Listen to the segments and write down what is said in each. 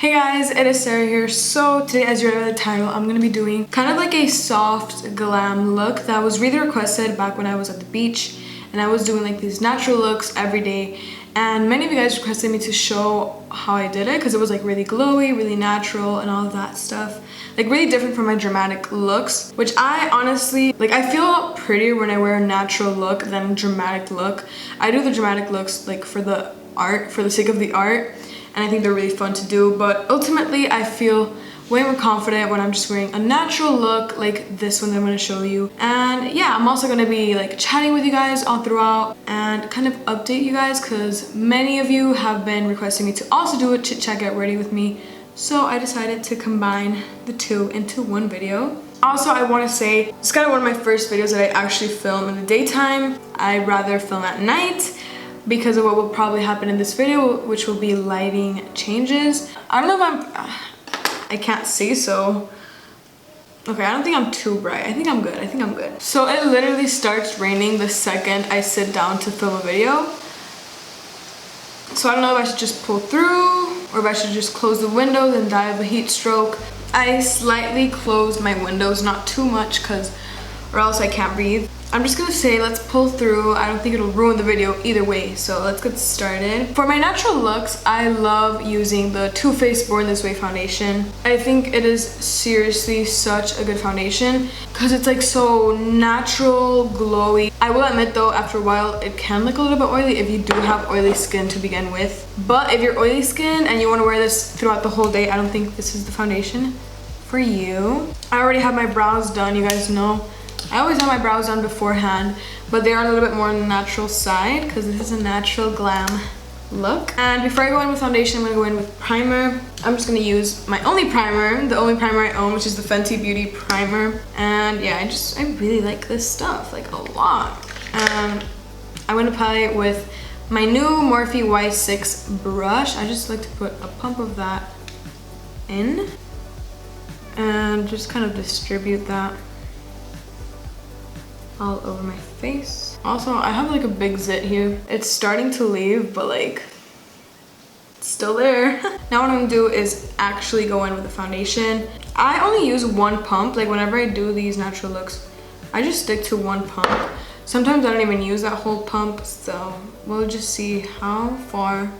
Hey guys, it is Sarah here. So today, as you read by the title, I'm gonna be doing kind of like a soft glam look that was really requested back when I was at the beach and I was doing like these natural looks every day, and many of you guys requested me to show how I did it because it was like really glowy, really natural and all of that stuff, like really different from my dramatic looks, which I honestly like. I feel prettier when I wear a natural look than a dramatic look. I do the dramatic looks like for the art, for the sake of the art, and I think they're really fun to do, but ultimately I feel way more confident when I'm just wearing a natural look like this one that I'm going to show you. And yeah, I'm also going to be like chatting with you guys all throughout and kind of update you guys because many of you have been requesting me to also do a chit chat get ready with me, so I decided to combine the two into one video. Also, I want to say it's kind of one of my first videos that I actually film in the daytime. I'd rather film at night because of what will probably happen in this video, which will be lighting changes. I don't know if I can't see, so okay, I don't think I'm too bright. I think I'm good. So it literally starts raining the second I sit down to film a video, so I don't know if I should just pull through or if I should just close the windows and die of a heat stroke. I slightly closed my windows, not too much, or else I can't breathe. I'm just gonna say let's pull through. I don't think it'll ruin the video either way, so let's get started. For my natural looks, I love using the Too Faced Born This Way foundation. I think it is seriously such a good foundation because it's like so natural, glowy. I will admit though, after a while it can look a little bit oily if you do have oily skin to begin with, but if you're oily skin and you want to wear this throughout the whole day, I don't think this is the foundation for you. I already have my brows done, you guys know. I always have my brows done beforehand, but they are a little bit more on the natural side because this is a natural glam look. And before I go in with foundation, I'm gonna go in with primer. I'm just gonna use my only primer, the only primer I own, which is the Fenty Beauty primer. And yeah, I really like this stuff, like a lot. And I'm gonna apply it with my new Morphe Y6 brush. I just like to put a pump of that in and just kind of distribute that all over my face. Also, I have like a big zit here. It's starting to leave, but like it's still there. Now what I'm gonna do is actually go in with the foundation. I only use one pump. Like whenever I do these natural looks, I just stick to one pump. Sometimes I don't even use that whole pump, so we'll just see how far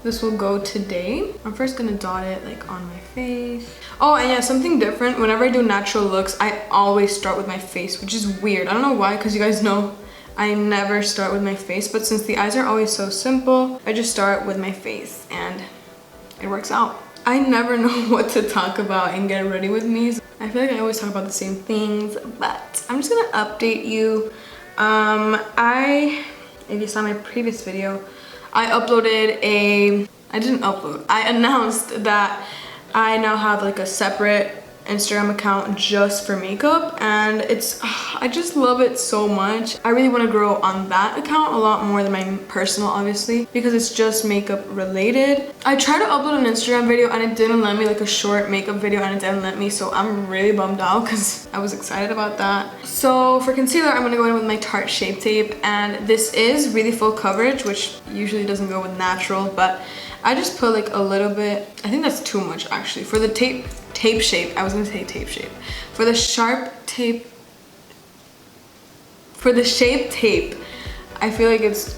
this will go today. I'm first gonna dot it like on my face. Oh, and yeah, something different. Whenever I do natural looks, I always start with my face, which is weird. I don't know why, because you guys know I never start with my face, but since the eyes are always so simple, I just start with my face and it works out. I never know what to talk about and get ready with me. I feel like I always talk about the same things, but I'm just gonna update you. If you saw my previous video, I announced that I now have like a separate Instagram account just for makeup, and I just love it so much. I really want to grow on that account a lot more than my personal, obviously, because it's just makeup related. I tried to upload an Instagram video and it didn't let me, like a short makeup video, and it didn't let me, so I'm really bummed out because I was excited about that. So for concealer, I'm going to go in with my Tarte Shape Tape, and this is really full coverage, which usually doesn't go with natural, but I just put like a little bit. I think that's too much actually. For the tape shape, I was gonna say tape shape. For the sharp tape, for the Shape Tape, I feel like it's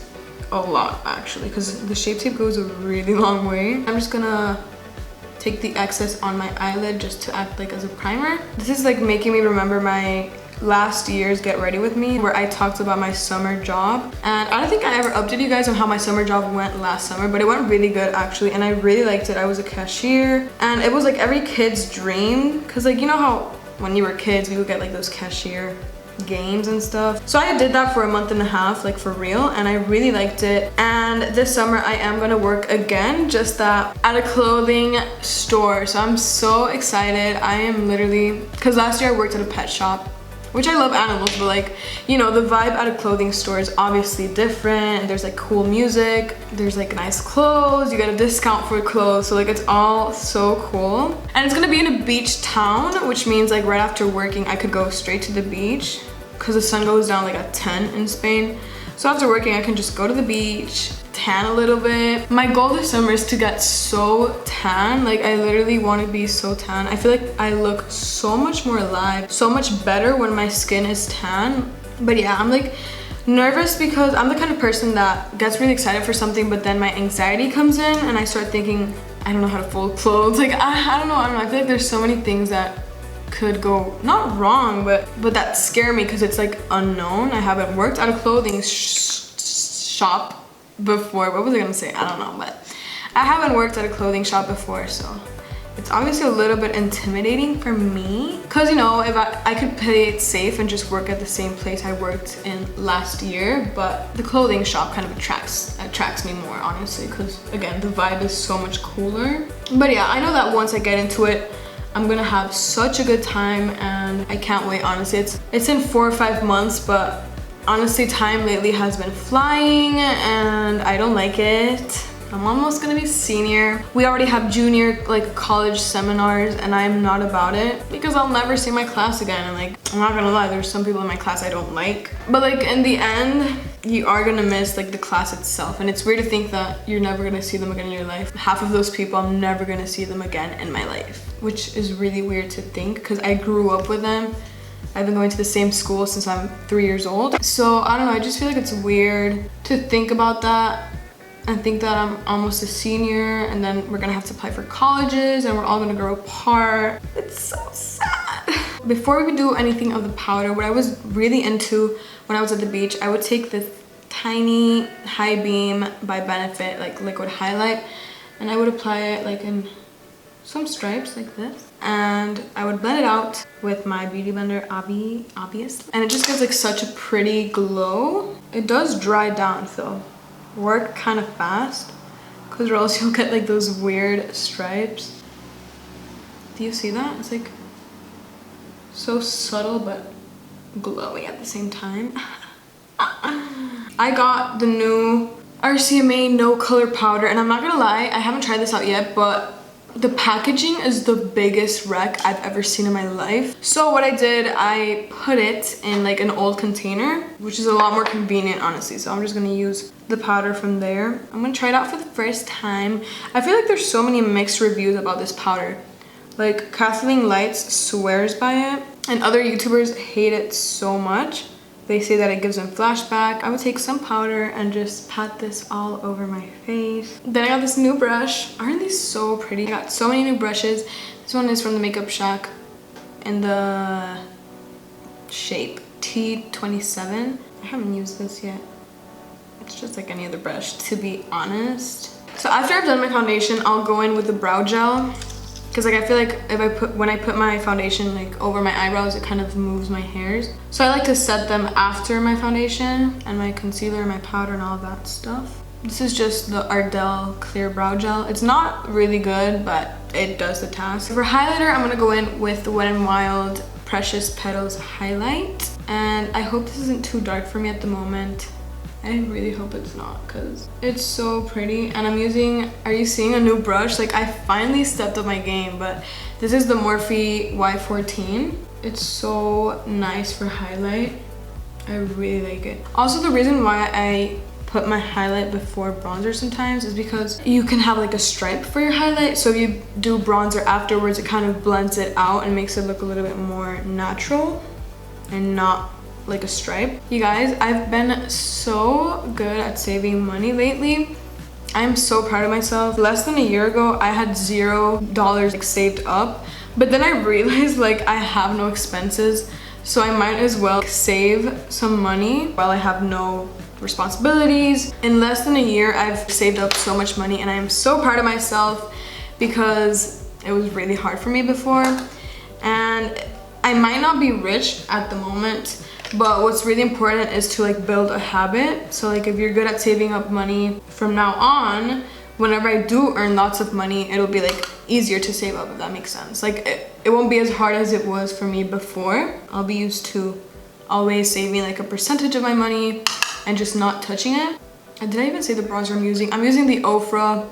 a lot actually, because the Shape Tape goes a really long way. I'm just gonna take the excess on my eyelid just to act like as a primer. This is like making me remember my last year's Get Ready With Me, where I talked about my summer job, and I don't think I ever updated you guys on how my summer job went last summer, but it went really good actually, and I really liked it. I was a cashier, and it was like every kid's dream, because like, you know how when you were kids we would get like those cashier games and stuff. So I did that for a month and a half, like for real, and I really liked it. And this summer I am gonna work again, just that at a clothing store, so I'm so excited. I am literally, because last year I worked at a pet shop, which I love animals, but like, you know, the vibe at a clothing store is obviously different. There's like cool music, there's like nice clothes, you get a discount for clothes, so like it's all so cool. And it's gonna be in a beach town, which means like right after working I could go straight to the beach because the sun goes down like at 10 in Spain. So after working, I can just go to the beach, tan a little bit. My goal this summer is to get so tan. Like, I literally want to be so tan. I feel like I look so much more alive, so much better when my skin is tan. But yeah, I'm like nervous because I'm the kind of person that gets really excited for something, but then my anxiety comes in and I start thinking, I don't know how to fold clothes. Like, I don't know. I feel like there's so many things that could go not wrong, but that scare me because it's like unknown. I haven't worked at a clothing shop before. What was I gonna say? I don't know, but I haven't worked at a clothing shop before, so it's obviously a little bit intimidating for me because, you know, if I could play it safe and just work at the same place I worked in last year, but the clothing shop kind of attracts me more, honestly, because again, the vibe is so much cooler. But yeah, I know that once I get into it, I'm gonna have such a good time and I can't wait, honestly. It's in 4 or 5 months, but honestly, time lately has been flying and I don't like it. I'm almost gonna be senior. We already have junior like college seminars and I'm not about it because I'll never see my class again. And like, I'm not gonna lie, there's some people in my class I don't like. But like in the end, you are gonna miss like the class itself. And it's weird to think that you're never gonna see them again in your life. Half of those people, I'm never gonna see them again in my life, which is really weird to think because I grew up with them. I've been going to the same school since I'm 3 years old. So I don't know, I just feel like it's weird to think about that and think that I'm almost a senior and then we're gonna have to apply for colleges and we're all gonna grow apart. It's so sad. Before we do anything of the powder, what I was really into when I was at the beach, I would take this tiny High Beam by Benefit like liquid highlight and I would apply it like in some stripes like this. And I would blend it out with my beauty blender, obviously. And it just gives like such a pretty glow. It does dry down though. Work kind of fast because or else you'll get like those weird stripes. Do you see that? It's like so subtle but glowy at the same time. I got the new RCMA no color powder and I'm not gonna lie, I haven't tried this out yet, but the packaging is the biggest wreck I've ever seen in my life. So what I did, I put it in like an old container, which is a lot more convenient, honestly. So I'm just gonna use the powder from there. I'm gonna try it out for the first time. I feel like there's so many mixed reviews about this powder. Like Kathleen Lights swears by it and other YouTubers hate it so much. They say that it gives them flashback. I would take some powder and just pat this all over my face. Then I got this new brush. Aren't these so pretty? I got so many new brushes. This one is from the Makeup Shack in the shape T27. I haven't used this yet. It's just like any other brush, to be honest. So after I've done my foundation, I'll go in with the brow gel. Because like I feel like when I put my foundation like over my eyebrows, it kind of moves my hairs. So I like to set them after my foundation and my concealer, my powder and all that stuff. This is just the Ardell Clear Brow Gel. It's not really good, but it does the task. For highlighter, I'm gonna go in with the Wet n Wild Precious Petals highlight. And I hope this isn't too dark for me at the moment. I really hope it's not because it's so pretty. And I'm using, are you seeing a new brush? Like I finally stepped up my game, but this is the Morphe Y14. It's so nice for highlight. I really like it. Also, the reason why I put my highlight before bronzer sometimes is because you can have like a stripe for your highlight. So if you do bronzer afterwards, it kind of blends it out and makes it look a little bit more natural and not like a stripe. You guys, I've been so good at saving money lately. I'm so proud of myself. Less than a year ago, I had $0 like saved up, but then I realized like I have no expenses, so I might as well save some money while I have no responsibilities. In less than a year, I've saved up so much money and I am so proud of myself because it was really hard for me before. And I might not be rich at the moment, but what's really important is to like build a habit. So like if you're good at saving up money from now on, whenever I do earn lots of money, it'll be like easier to save up, if that makes sense. Like it won't be as hard as it was for me before. I'll be used to always saving like a percentage of my money and just not touching it. And did I even say the bronzer I'm using? I'm using the Ofra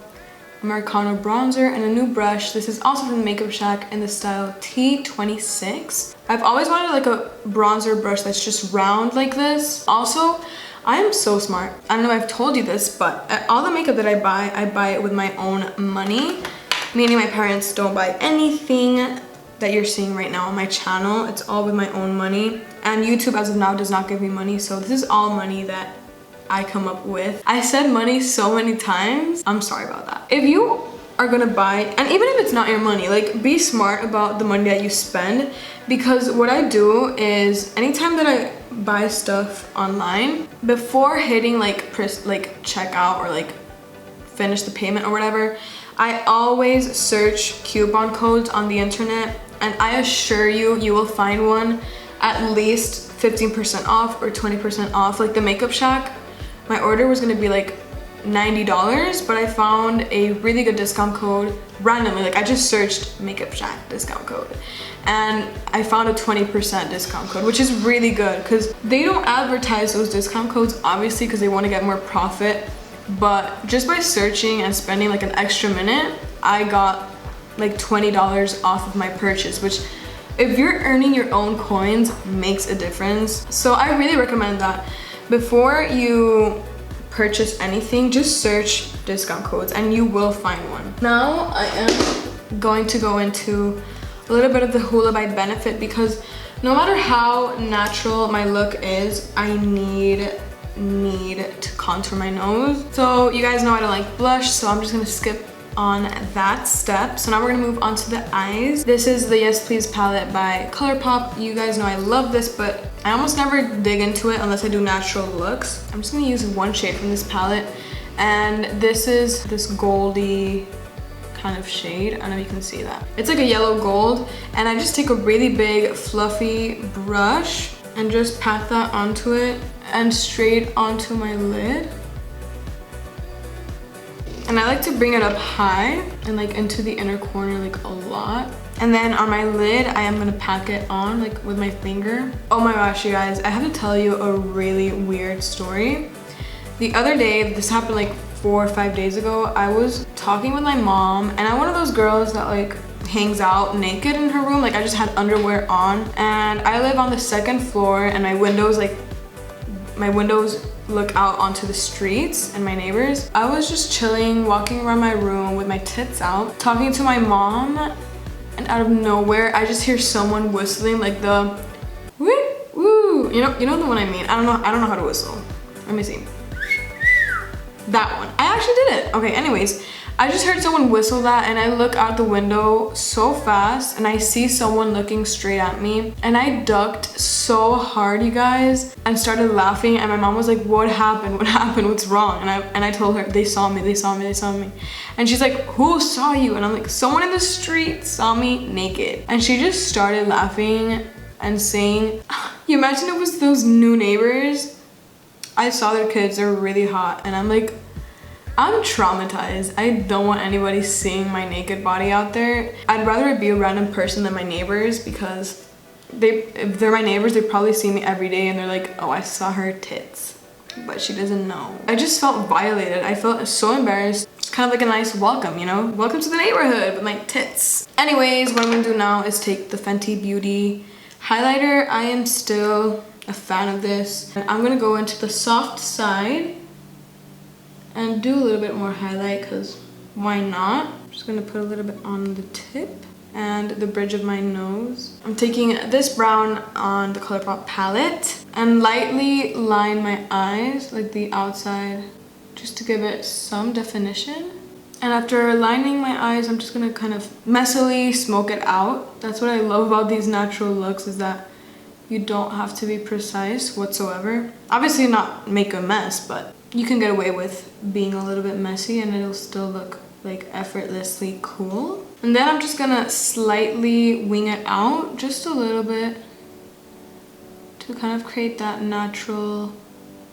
Americano bronzer and a new brush. This is also from the Makeup Shack in the style T26. I've always wanted like a bronzer brush that's just round like this. Also, I am so smart. I don't know if I've told you this, but all the makeup that I buy it with my own money. Meaning my parents don't buy anything that you're seeing right now on my channel. It's all with my own money. And YouTube as of now does not give me money. So this is all money that I come up with. I said money so many times. I'm sorry about that. If you are gonna buy, and even if it's not your money, like be smart about the money that you spend, because what I do is anytime that I buy stuff online, before hitting like checkout or like finish the payment or whatever, I always search coupon codes on the internet, and I assure you, you will find one at least 15% off or 20% off. Like the Makeup Shack, my order was gonna be like $90, but I found a really good discount code randomly. Like I just searched Makeup Shack discount code and I found a 20% discount code, which is really good because they don't advertise those discount codes obviously because they want to get more profit, but just by searching and spending like an extra minute, I got like $20 off of my purchase, which if you're earning your own coins makes a difference. So I really recommend that. Before you purchase anything, just search discount codes and you will find one. Now I am going to go into a little bit of the Hoola by Benefit because no matter how natural my look is, I need to contour my nose. So you guys know I don't like blush, so I'm just gonna skip on that step. So now we're gonna move on to the eyes. This is the Yes Please palette by Colourpop. You guys know I love this, but I almost never dig into it unless I do natural looks. I'm just gonna use one shade from this palette, and this is this goldy kind of shade. I don't know if you can see that. It's like a yellow gold, and I just take a really big fluffy brush and just pat that onto it and straight onto my lid. And I like to bring it up high and like into the inner corner like a lot. And then on my lid, I am gonna pack it on like with my finger. Oh my gosh, you guys, I have to tell you a really weird story. The other day, this happened like 4 or 5 days ago, I was talking with my mom, and I'm one of those girls that like hangs out naked in her room. Like I just had underwear on, and I live on the 2nd floor, and my windows look out onto the streets and my neighbors. I was just chilling, walking around my room with my tits out, talking to my mom, and out of nowhere, I just hear someone whistling like the woo woo. You know the one I mean. I don't know how to whistle. Let me see. That one. I actually did it. Okay, anyways, I just heard someone whistle that, and I look out the window so fast and I see someone looking straight at me, and I ducked so hard, you guys, and started laughing, and my mom was like, what happened? What happened? What's wrong? And I told her, they saw me. And she's like, who saw you? And I'm like, someone in the street saw me naked. And she just started laughing and saying, you imagine it was those new neighbors? I saw their kids, they're really hot. And I'm like, I'm traumatized. I don't want anybody seeing my naked body out there. I'd rather it be a random person than my neighbors, because if they're my neighbors, they probably see me every day and they're like, oh, I saw her tits, but she doesn't know. I just felt violated. I felt so embarrassed. It's kind of like a nice welcome, you know? Welcome to the neighborhood with my tits. Anyways, what I'm gonna do now is take the Fenty Beauty highlighter. I am still a fan of this. And I'm gonna go into the soft side and do a little bit more highlight, because why not? I'm just gonna put a little bit on the tip and the bridge of my nose. I'm taking this brown on the Colourpop palette and lightly line my eyes, like the outside, just to give it some definition. And after lining my eyes, I'm just gonna kind of messily smoke it out. That's what I love about these natural looks, is that you don't have to be precise whatsoever. Obviously not make a mess, but you can get away with being a little bit messy and it'll still look like effortlessly cool. And then I'm just gonna slightly wing it out just a little bit to kind of create that natural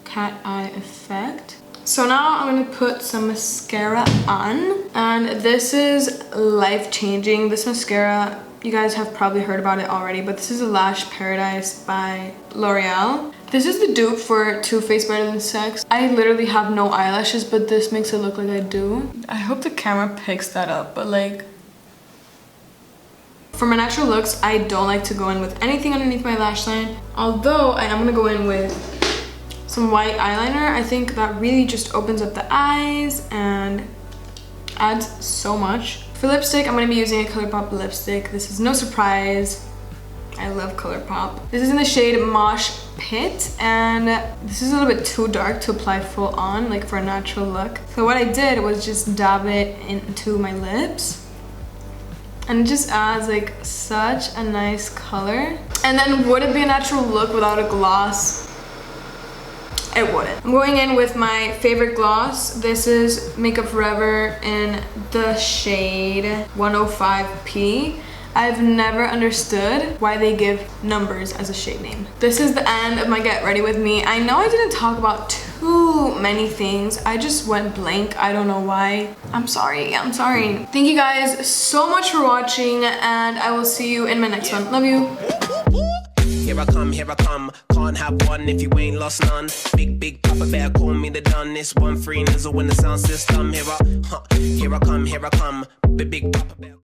cat eye effect. So now I'm gonna put some mascara on, and this is life-changing. This mascara, you guys have probably heard about it already, but this is a Lash Paradise by Loreal. This is the dupe for Too Faced Better Than Sex. I literally have no eyelashes, but this makes it look like I do. I hope the camera picks that up, but like, for my natural looks, I don't like to go in with anything underneath my lash line. Although I am gonna go in with some white eyeliner. I think that really just opens up the eyes and adds so much. For lipstick, I'm going to be using a Colourpop lipstick. This is no surprise. I love Colourpop. This is in the shade Mosh Pit, and this is a little bit too dark to apply full on, like for a natural look. So what I did was just dab it into my lips, and it just adds like such a nice color. And then would it be a natural look without a gloss? It wouldn't. I'm going in with my favorite gloss. This is Makeup Forever in the shade 105P. I've never understood why they give numbers as a shade name. This is the end of my get ready with me. I know I didn't talk about too many things. I just went blank. I don't know why. I'm sorry. Thank you guys so much for watching, and I will see you in my next one. Love you. Here I come, can't have one if you ain't lost none. Big Papa Bear, call me the done. This one free nizzle in the sound system. Here I come, big Papa Bear.